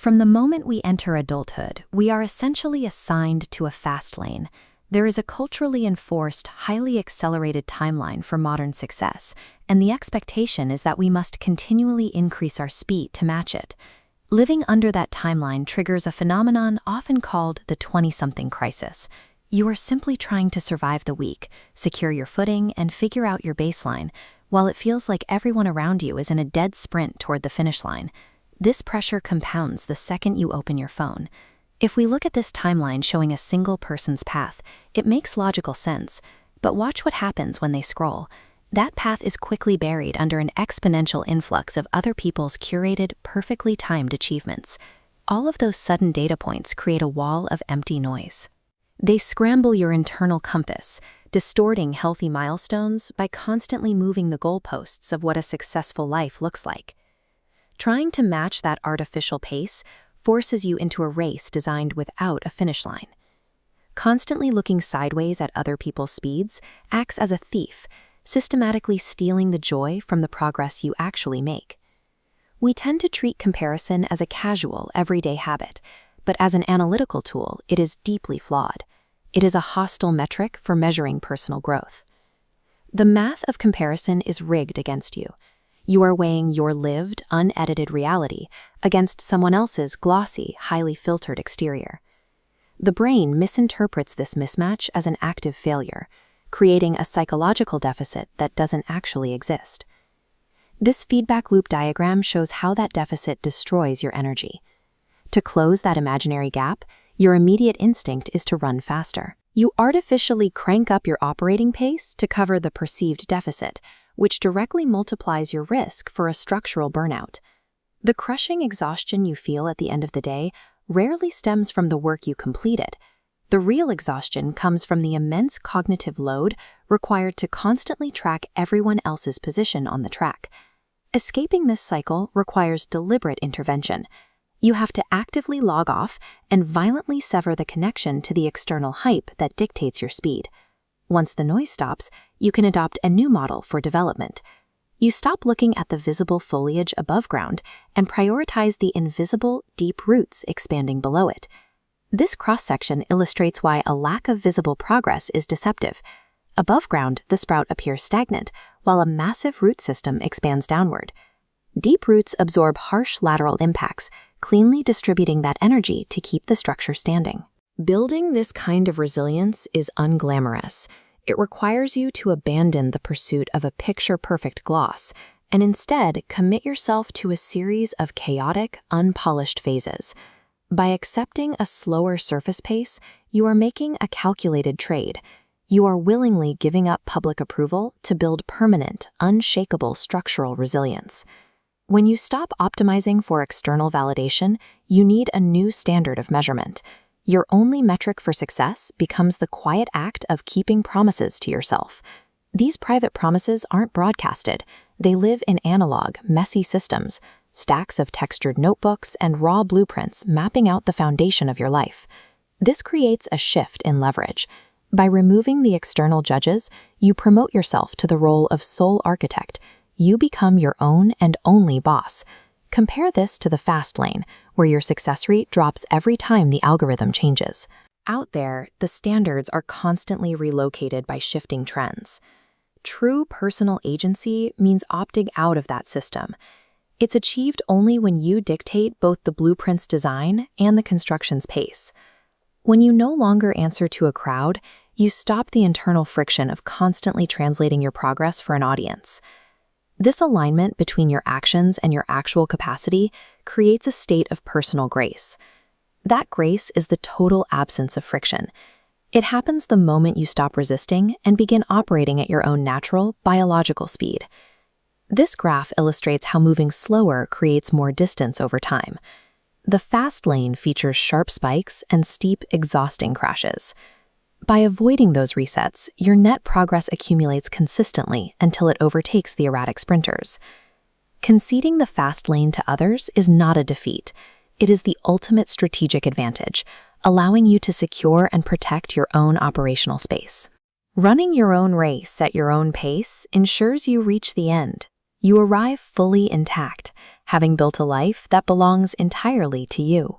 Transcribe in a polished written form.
From the moment we enter adulthood, we are essentially assigned to a fast lane. There is a culturally enforced, highly accelerated timeline for modern success, and the expectation is that we must continually increase our speed to match it. Living under that timeline triggers a phenomenon often called the 20-something crisis. You are simply trying to survive the week, secure your footing, and figure out your baseline, while it feels like everyone around you is in a dead sprint toward the finish line. This pressure compounds the second you open your phone. If we look at this timeline showing a single person's path, it makes logical sense. But watch what happens when they scroll. That path is quickly buried under an exponential influx of other people's curated, perfectly timed achievements. All of those sudden data points create a wall of empty noise. They scramble your internal compass, distorting healthy milestones by constantly moving the goalposts of what a successful life looks like. Trying to match that artificial pace forces you into a race designed without a finish line. Constantly looking sideways at other people's speeds acts as a thief, systematically stealing the joy from the progress you actually make. We tend to treat comparison as a casual, everyday habit, but as an analytical tool, it is deeply flawed. It is a hostile metric for measuring personal growth. The math of comparison is rigged against you. You are weighing your lived, unedited reality against someone else's glossy, highly filtered exterior. The brain misinterprets this mismatch as an active failure, creating a psychological deficit that doesn't actually exist. This feedback loop diagram shows how that deficit destroys your energy. To close that imaginary gap, your immediate instinct is to run faster. You artificially crank up your operating pace to cover the perceived deficit, which directly multiplies your risk for a structural burnout. The crushing exhaustion you feel at the end of the day rarely stems from the work you completed. The real exhaustion comes from the immense cognitive load required to constantly track everyone else's position on the track. Escaping this cycle requires deliberate intervention. You have to actively log off and violently sever the connection to the external hype that dictates your speed. Once the noise stops, you can adopt a new model for development. You stop looking at the visible foliage above ground and prioritize the invisible, deep roots expanding below it. This cross-section illustrates why a lack of visible progress is deceptive. Above ground, the sprout appears stagnant, while a massive root system expands downward. Deep roots absorb harsh lateral impacts, cleanly distributing that energy to keep the structure standing. Building this kind of resilience is unglamorous. It requires you to abandon the pursuit of a picture-perfect gloss and instead commit yourself to a series of chaotic, unpolished phases. By accepting a slower surface pace, you are making a calculated trade. You are willingly giving up public approval to build permanent, unshakable structural resilience. When you stop optimizing for external validation, you need a new standard of measurement. Your only metric for success becomes the quiet act of keeping promises to yourself. These private promises aren't broadcasted. They live in analog, messy systems, stacks of textured notebooks and raw blueprints mapping out the foundation of your life. This creates a shift in leverage. By removing the external judges, you promote yourself to the role of sole architect. You become your own and only boss. Compare this to the fast lane, where your success rate drops every time the algorithm changes. Out there, the standards are constantly relocated by shifting trends. True personal agency means opting out of that system. It's achieved only when you dictate both the blueprint's design and the construction's pace. When you no longer answer to a crowd, you stop the internal friction of constantly translating your progress for an audience. This alignment between your actions and your actual capacity creates a state of personal grace. That grace is the total absence of friction. It happens the moment you stop resisting and begin operating at your own natural, biological speed. This graph illustrates how moving slower creates more distance over time. The fast lane features sharp spikes and steep, exhausting crashes. By avoiding those resets, your net progress accumulates consistently until it overtakes the erratic sprinters. Conceding the fast lane to others is not a defeat. It is the ultimate strategic advantage, allowing you to secure and protect your own operational space. Running your own race at your own pace ensures you reach the end. You arrive fully intact, having built a life that belongs entirely to you.